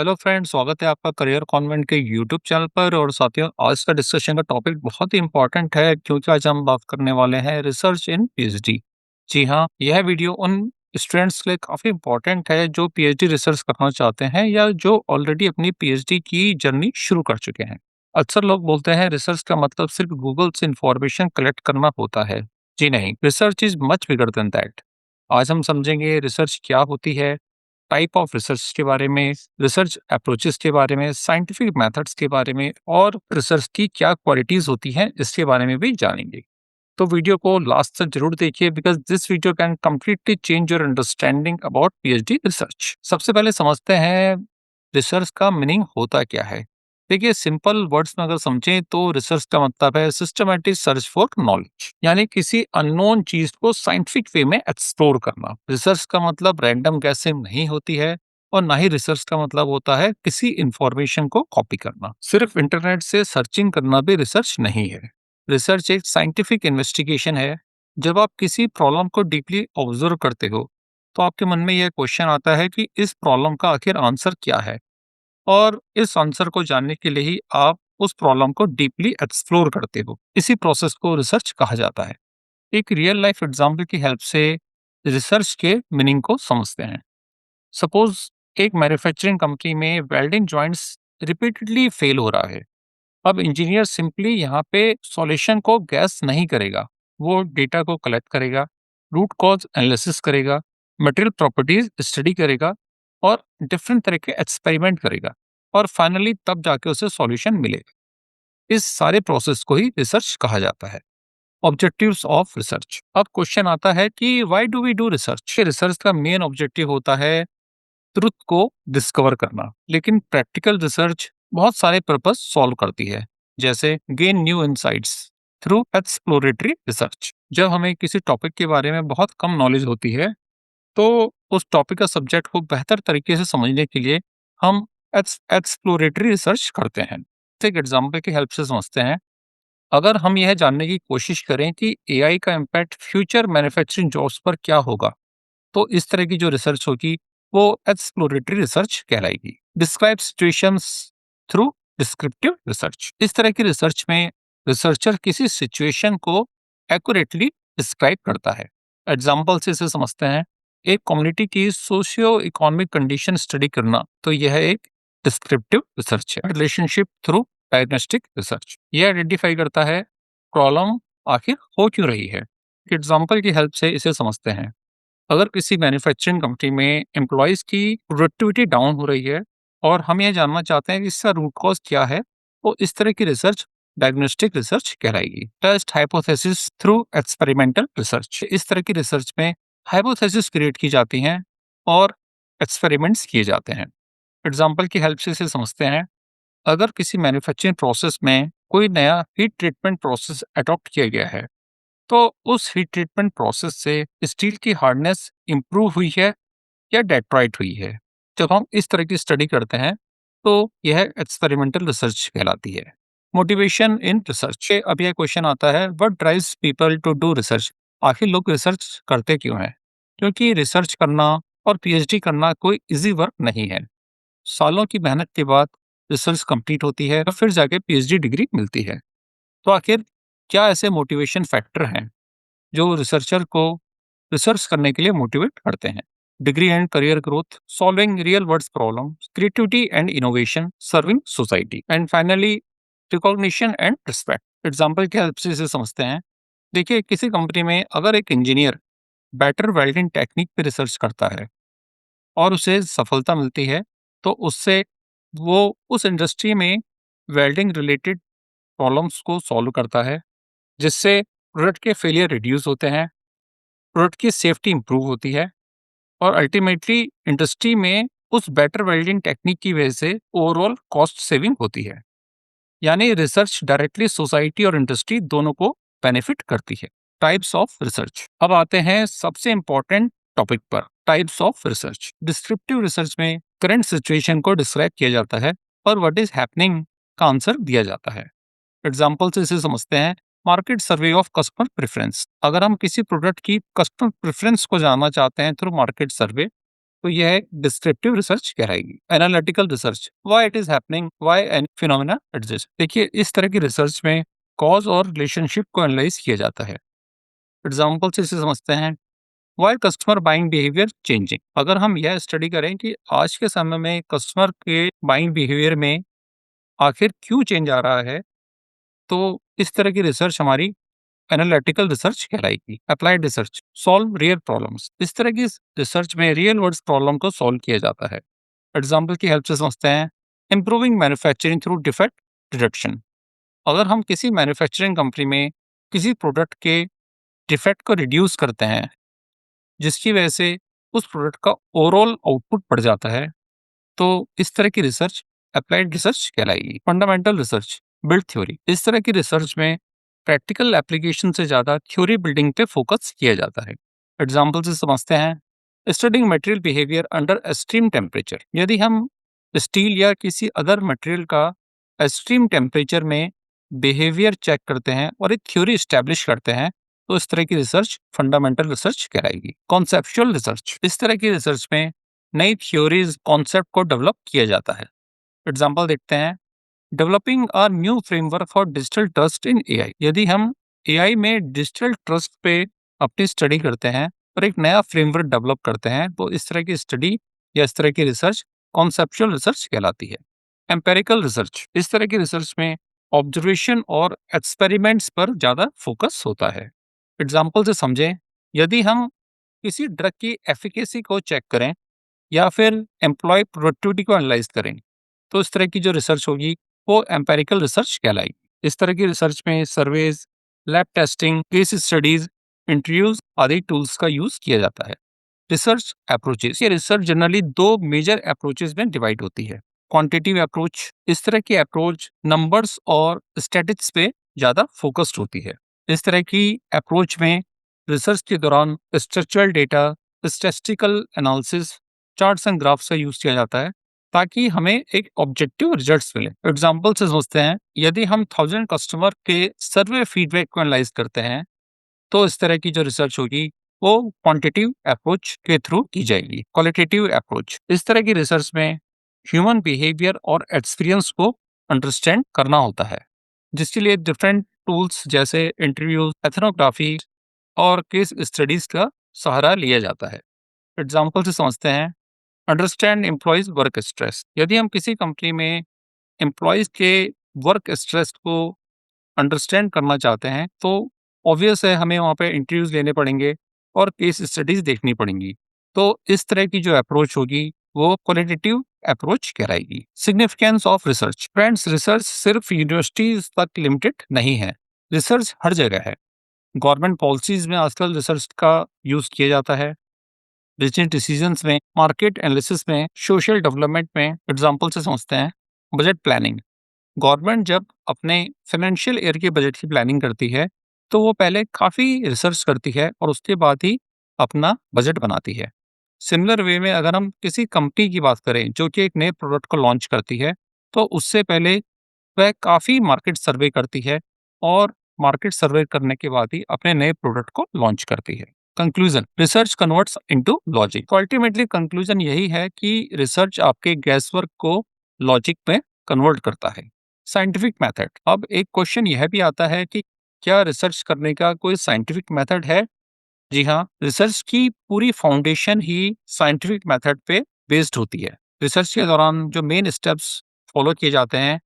Hello friend, स्वागत है आपका करियर कॉन्वेंट के यूट्यूब चैनल पर। और साथियों, आज का डिस्कशन का टॉपिक बहुत ही इंपॉर्टेंट है क्योंकि आज हम बात करने वाले हैं रिसर्च इन पीएचडी। जी हाँ, यह वीडियो उन स्टूडेंट्स के लिए काफ़ी इंपॉर्टेंट है जो पीएचडी रिसर्च करना चाहते हैं या जो ऑलरेडी अपनी पीएचडी की जर्नी शुरू कर चुके हैं। अक्सर लोग बोलते हैं रिसर्च का मतलब सिर्फ गूगल से इंफॉर्मेशन कलेक्ट करना होता है। जी नहीं, research is much bigger than that. आज हम समझेंगे रिसर्च क्या होती है, टाइप ऑफ रिसर्च के बारे में, रिसर्च अप्रोचेस के बारे में, साइंटिफिक मेथड्स के बारे में और रिसर्च की क्या क्वालिटीज होती हैं इसके बारे में भी जानेंगे। तो वीडियो को लास्ट तक जरूर देखिए because this video can completely change your understanding about PhD research. सबसे पहले समझते हैं रिसर्च का मीनिंग होता क्या है। देखिए, सिंपल वर्ड्स में अगर समझें तो रिसर्च का मतलब है सिस्टमैटिक सर्च फॉर नॉलेज, यानी किसी अननोन चीज को साइंटिफिक वे में एक्सप्लोर करना। रिसर्च का मतलब रैंडम गैसिंग नहीं होती है और ना ही रिसर्च का मतलब होता है किसी इंफॉर्मेशन को कॉपी करना। सिर्फ इंटरनेट से सर्चिंग करना भी रिसर्च नहीं है। रिसर्च एक साइंटिफिक इन्वेस्टिगेशन है। जब आप किसी प्रॉब्लम को डीपली ऑब्जर्व करते हो तो आपके मन में यह क्वेश्चन आता है कि इस प्रॉब्लम का आखिर आंसर क्या है, और इस आंसर को जानने के लिए ही आप उस प्रॉब्लम को डीपली एक्सप्लोर करते हो। इसी प्रोसेस को रिसर्च कहा जाता है। एक रियल लाइफ एग्जाम्पल की हेल्प से रिसर्च के मीनिंग को समझते हैं। सपोज एक मैन्युफैक्चरिंग कंपनी में वेल्डिंग जॉइंट्स रिपीटेडली फेल हो रहा है। अब इंजीनियर सिंपली यहाँ पे सॉल्यूशन को गैस नहीं करेगा, वो डेटा को कलेक्ट करेगा, रूट कॉज एनालिसिस करेगा, मटेरियल प्रॉपर्टीज स्टडी करेगा और डिफरेंट तरह के एक्सपेरिमेंट करेगा, और फाइनली तब जाके उसे सॉल्यूशन मिलेगा। इस सारे प्रोसेस को ही रिसर्च कहा जाता है। Objectives of research. अब क्वेश्चन आता है कि why do we do research. Research का मेन ऑब्जेक्टिव होता है ट्रुथ को डिस्कवर करना, लेकिन प्रैक्टिकल रिसर्च बहुत सारे पर्पस सॉल्व करती है, जैसे gain new insights through exploratory research. जब हमें किसी टॉपिक के बारे में बहुत कम नॉलेज होती है तो उस टॉपिक का सब्जेक्ट को बेहतर तरीके से समझने के लिए हम एक्सप्लोरेटरी रिसर्च करते हैं। तो एक एग्जाम्पल की हेल्प से समझते हैं। अगर हम यह जानने की कोशिश करें कि एआई का इम्पैक्ट फ्यूचर मैन्युफैक्चरिंग जॉब्स पर क्या होगा, तो इस तरह की जो रिसर्च होगी वो एक्सप्लोरेटरी रिसर्च कहलाएगी। Describe situations through descriptive research. इस तरह की रिसर्च में रिसर्चर किसी सिचुएशन को एक्यूरेटली डिस्क्राइब करता है। एग्जाम्पल से इसे समझते हैं। एक कम्युनिटी की सोशियो इकोनॉमिक कंडीशन स्टडी करना, तो यह एक डिस्क्रिप्टिव रिसर्च है। रिलेशनशिप थ्रू डायग्नोस्टिक रिसर्च, यह आइडेंटिफाई करता है प्रॉब्लम आखिर हो क्यों रही है। एग्जाम्पल की हेल्प से इसे समझते हैं। अगर किसी मैन्युफैक्चरिंग कंपनी में एम्प्लॉयज की प्रोडक्टिविटी डाउन हो रही है और हम ये जानना चाहते हैं कि इसका रूट कॉज क्या है, तो इस तरह की रिसर्च डायग्नोस्टिक रिसर्च कहलाएगी। Test hypothesis through experimental research. इस तरह की रिसर्च में हाइपोथेसिस क्रिएट की जाती हैं और एक्सपेरिमेंट्स किए जाते हैं। एग्जाम्पल की हेल्प से इसे समझते हैं। अगर किसी मैन्युफैक्चरिंग प्रोसेस में कोई नया हीट ट्रीटमेंट प्रोसेस अडॉप्ट किया गया है, तो उस हीट ट्रीटमेंट प्रोसेस से स्टील की हार्डनेस इंप्रूव हुई है या डेट्रॉइट हुई है। जब हम इस तरह की स्टडी करते हैं तो यह एक्सपेरिमेंटल रिसर्च कहलाती है। Motivation in research. अब यह क्वेश्चन आता है, what drives people to do research. आखिर लोग रिसर्च करते क्यों हैं? क्योंकि रिसर्च करना और पीएचडी करना कोई इजी वर्क नहीं है। सालों की मेहनत के बाद रिसर्च कंप्लीट होती है और फिर जाके पीएचडी डिग्री मिलती है। तो आखिर क्या ऐसे मोटिवेशन फैक्टर हैं जो रिसर्चर को रिसर्च करने के लिए मोटिवेट करते हैं? Degree and career growth, solving real world problem, creativity and innovation, serving society, and finally recognition and respect. Example की हेल्प से इसे समझते हैं। देखिए, किसी कंपनी में अगर एक इंजीनियर बेटर वेल्डिंग टेक्निक पे रिसर्च करता है और उसे सफलता मिलती है, तो उससे वो उस इंडस्ट्री में वेल्डिंग रिलेटेड प्रॉब्लम्स को सॉल्व करता है, जिससे प्रोडक्ट के फेलियर रिड्यूस होते हैं, प्रोडक्ट की सेफ्टी इंप्रूव होती है और अल्टीमेटली इंडस्ट्री में उस बेटर वेल्डिंग टेक्निक की वजह से ओवरऑल कॉस्ट सेविंग होती है। यानी रिसर्च डायरेक्टली सोसाइटी और इंडस्ट्री दोनों को बेनिफिट करती है। Types of research. अब आते हैं सबसे इंपॉर्टेंट टॉपिक पर, types of research. Descriptive research में करंट सिचुएशन को डिस्क्राइब किया जाता है और व्हाट इज हैपनिंग का आंसर दिया जाता है। एग्जाम्पल से इसे समझते हैं। Market survey of customer preference. अगर हम किसी प्रोडक्ट की कस्टमर प्रेफरेंस को जानना चाहते हैं थ्रू मार्केट सर्वे, तो यह एक डिस्क्रिप्टिव रिसर्च कहलाएगी। Analytical research, why it is happening, why an phenomena exist. देखिए, इस तरह की रिसर्च में कॉज और रिलेशनशिप को एनालाइज किया जाता है। एग्जाम्पल से इसे समझते हैं। Why customer buying behaviour changing. अगर हम यह स्टडी करें कि आज के समय में कस्टमर के बाइंग बिहेवियर में आखिर क्यों चेंज आ रहा है, तो इस तरह की रिसर्च हमारी एनालिटिकल रिसर्च कहलाएगी। Applied research, solve real problems. इस तरह की रिसर्च में रियल वर्ल्ड प्रॉब्लम को सॉल्व किया जाता है। एग्जाम्पल की हेल्प से समझते हैं। Improving manufacturing through defect reduction. अगर हम किसी मैन्युफैक्चरिंग कंपनी में किसी प्रोडक्ट के डिफेक्ट को रिड्यूस करते हैं, जिसकी वजह से उस प्रोडक्ट का ओवरऑल आउटपुट बढ़ जाता है, तो इस तरह की रिसर्च अप्लाइड रिसर्च कहलाएगी। Fundamental research, build theory. इस तरह की रिसर्च में प्रैक्टिकल एप्लीकेशन से ज़्यादा थ्योरी बिल्डिंग पे फोकस किया जाता है। एग्जाम्पल से समझते हैं। Studying material behaviour under extreme temperature. यदि हम स्टील या किसी अदर मटेरियल का एक्सट्रीम टेम्परेचर में बिहेवियर चेक करते हैं और एक थ्योरी स्टैब्लिश करते हैं, तो इस तरह की रिसर्च फंडामेंटल रिसर्च कहलाएगी। कॉन्सेप्चुअल रिसर्च, इस तरह की रिसर्च में नई थ्योरीज कॉन्सेप्ट को डेवलप किया जाता है। एग्जाम्पल देखते हैं। Developing a new framework for digital trust in AI. यदि हम एआई में डिजिटल ट्रस्ट पे अपनी स्टडी करते हैं और एक नया फ्रेमवर्क डेवलप करते हैं, तो इस तरह की स्टडी या इस तरह की रिसर्च कॉन्सेप्चुअल रिसर्च कहलाती है। एम्पेरिकल रिसर्च, इस तरह की रिसर्च में ऑब्जर्वेशन और एक्सपेरिमेंट्स पर ज़्यादा फोकस होता है। एग्जाम्पल से समझें। यदि हम किसी ड्रग की एफिकेसी को चेक करें या फिर एम्प्लॉय प्रोडक्टिविटी को एनालाइज करें, तो इस तरह की जो रिसर्च होगी वो एम्पेरिकल रिसर्च कहलाएगी। इस तरह की रिसर्च में surveys, lab testing, case studies, interviews आदि टूल्स का यूज किया जाता है। रिसर्च अप्रोचेस, ये रिसर्च जनरली दो मेजर अप्रोचेस में डिवाइड होती है। क्वांटिटेटिव अप्रोच, इस तरह की अप्रोच नंबर्स और स्टैटिस्टिक्स पे ज्यादा फोकस्ड होती है। इस तरह की अप्रोच में रिसर्च के दौरान structural data, statistical analysis, charts and graphs का यूज किया जाता है ताकि हमें एक ऑब्जेक्टिव रिजल्ट्स मिले। एग्जाम्पल से सोचते हैं। यदि हम 1000 कस्टमर के सर्वे फीडबैक को एनालाइज करते हैं, तो इस तरह की जो रिसर्च होगी वो क्वांटिटेटिव अप्रोच के थ्रू की जाएगी। क्वालिटेटिव अप्रोच, इस तरह की रिसर्च में ह्यूमन बिहेवियर और एक्सपीरियंस को अंडरस्टैंड करना होता है, जिसके लिए डिफरेंट टूल्स जैसे इंटरव्यू, एथनोग्राफी और केस स्टडीज का सहारा लिया जाता है। एग्जाम्पल से समझते हैं। Understand employees work stress. यदि हम किसी कंपनी में एम्प्लॉयज के वर्क स्ट्रेस को अंडरस्टैंड करना चाहते हैं, तो ऑब्वियस है हमें वहाँ पे इंटरव्यूज लेने पड़ेंगे और केस स्टडीज देखनी पड़ेंगी। तो इस तरह की जो अप्रोच होगी वो क्वालिटेटिव अप्रोच कहलाएगी। Significance of research. Friends, research सिर्फ यूनिवर्सिटीज तक लिमिटेड नहीं है। रिसर्च हर जगह है। गवर्नमेंट पॉलिसीज में आजकल रिसर्च का यूज किया जाता है। बिजनेस डिसीजंस में, मार्केट एनालिसिस में, सोशल डेवलपमेंट में। एग्जाम्पल से समझते हैं। Budget planning. गवर्नमेंट जब अपने फाइनेंशियल ईयर के बजट की प्लानिंग करती है, तो वो पहले काफ़ी रिसर्च करती है और उसके बाद ही अपना बजट बनाती है। सिमिलर वे में अगर हम किसी कंपनी की बात करें जो कि एक नए प्रोडक्ट को लॉन्च करती है, तो उससे पहले वह काफ़ी मार्केट सर्वे करती है और मार्केट सर्वे करने के बाद ही अपने नए प्रोडक्ट को लॉन्च करती है। Conclusion, research converts into logic. Ultimately conclusion यही है कि रिसर्च आपके गैस वर्क को लॉजिक में कन्वर्ट करता है। Scientific method. अब एक क्वेश्चन यह भी आता है कि क्या रिसर्च करने का कोई साइंटिफिक मेथड है? जी हाँ, रिसर्च की पूरी फाउंडेशन ही साइंटिफिक मेथड पे बेस्ड होती है। रिसर्च के दौरान जो मेन स्टेप्स फॉलो किए जाते हैं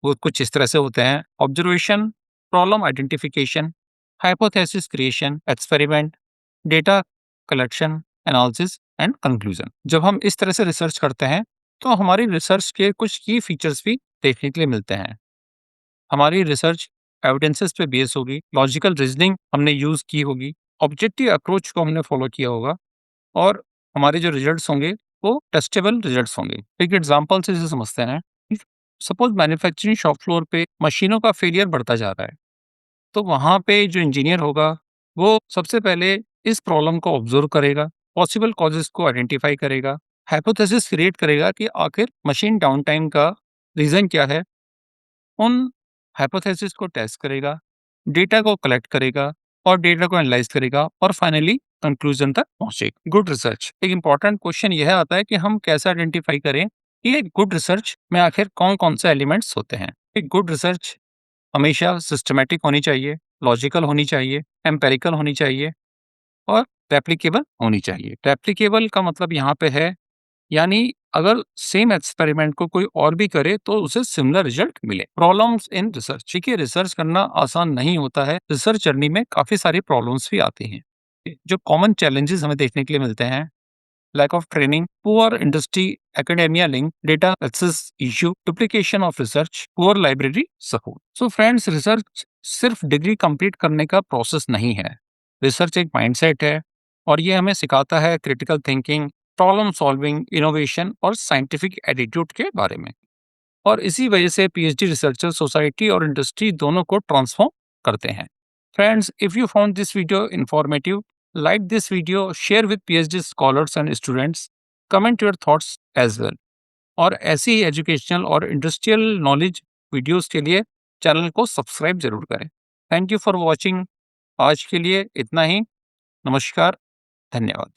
वो कुछ इस तरह से होते हैं। Observation, problem identification, hypothesis creation, experiment, data collection, analysis and conclusion. जब हम इस तरह से रिसर्च करते हैं, तो हमारी रिसर्च के कुछ की फीचर्स भी देखने के लिए मिलते हैं। हमारी रिसर्च एविडेंसेस पे बेस होगी, लॉजिकल रीजनिंग हमने यूज की होगी, ऑब्जेक्टिव अप्रोच को हमने फॉलो किया होगा और हमारे जो रिजल्ट्स होंगे वो टेस्टेबल रिजल्ट्स होंगे। एक एग्जांपल से इसे समझते हैं। सपोज मैन्युफैक्चरिंग शॉप फ्लोर पे मशीनों का फेलियर बढ़ता जा रहा है, तो वहाँ पे जो इंजीनियर होगा वो सबसे पहले इस प्रॉब्लम को ऑब्जर्व करेगा, पॉसिबल कॉजेस को आइडेंटिफाई करेगा, हाइपोथेसिस क्रिएट करेगा कि आखिर मशीन डाउन टाइम का रीजन क्या है। उन हाइपोथेसिस को टेस्ट करेगा, डेटा को कलेक्ट करेगा और डेटा को एनालाइज करेगा और फाइनली कंक्लूजन तक पहुंचेगा। गुड रिसर्च, एक इंपॉर्टेंट क्वेश्चन यह आता है कि हम कैसे आइडेंटिफाई करें कि एक गुड रिसर्च में आखिर कौन कौन से एलिमेंट्स होते हैं। एक गुड रिसर्च हमेशा सिस्टमैटिक होनी चाहिए, लॉजिकल होनी चाहिए, एम्पेरिकल होनी चाहिए और रेप्लिकेबल होनी चाहिए। रेप्लिकेबल का मतलब यहाँ पे है, यानी अगर सेम एक्सपेरिमेंट को कोई और भी करे तो उसे सिमिलर रिजल्ट मिले। प्रॉब्लम्स इन रिसर्च, देखिए रिसर्च करना आसान नहीं होता है। रिसर्च जर्नी में काफी सारी प्रॉब्लम्स भी आती हैं। जो कॉमन चैलेंजेस हमें देखने के लिए मिलते हैं: lack of training, poor industry academia link, data access issue, duplication of research, poor library support. So friends, research सिर्फ डिग्री कंप्लीट करने का प्रोसेस नहीं है। रिसर्च एक माइंडसेट है और ये हमें सिखाता है critical thinking, problem solving, innovation और साइंटिफिक एटीट्यूड के बारे में। और इसी वजह से पीएचडी रिसर्चर सोसाइटी और इंडस्ट्री दोनों को ट्रांसफॉर्म करते हैं। Friends, if you found this video informative, like this video, share with PhD scholars and students, comment your thoughts as well। और ऐसी ही एजुकेशनल और इंडस्ट्रियल नॉलेज वीडियोस के लिए चैनल को सब्सक्राइब जरूर करें। Thank you for watching. आज के लिए इतना ही। नमस्कार, धन्यवाद।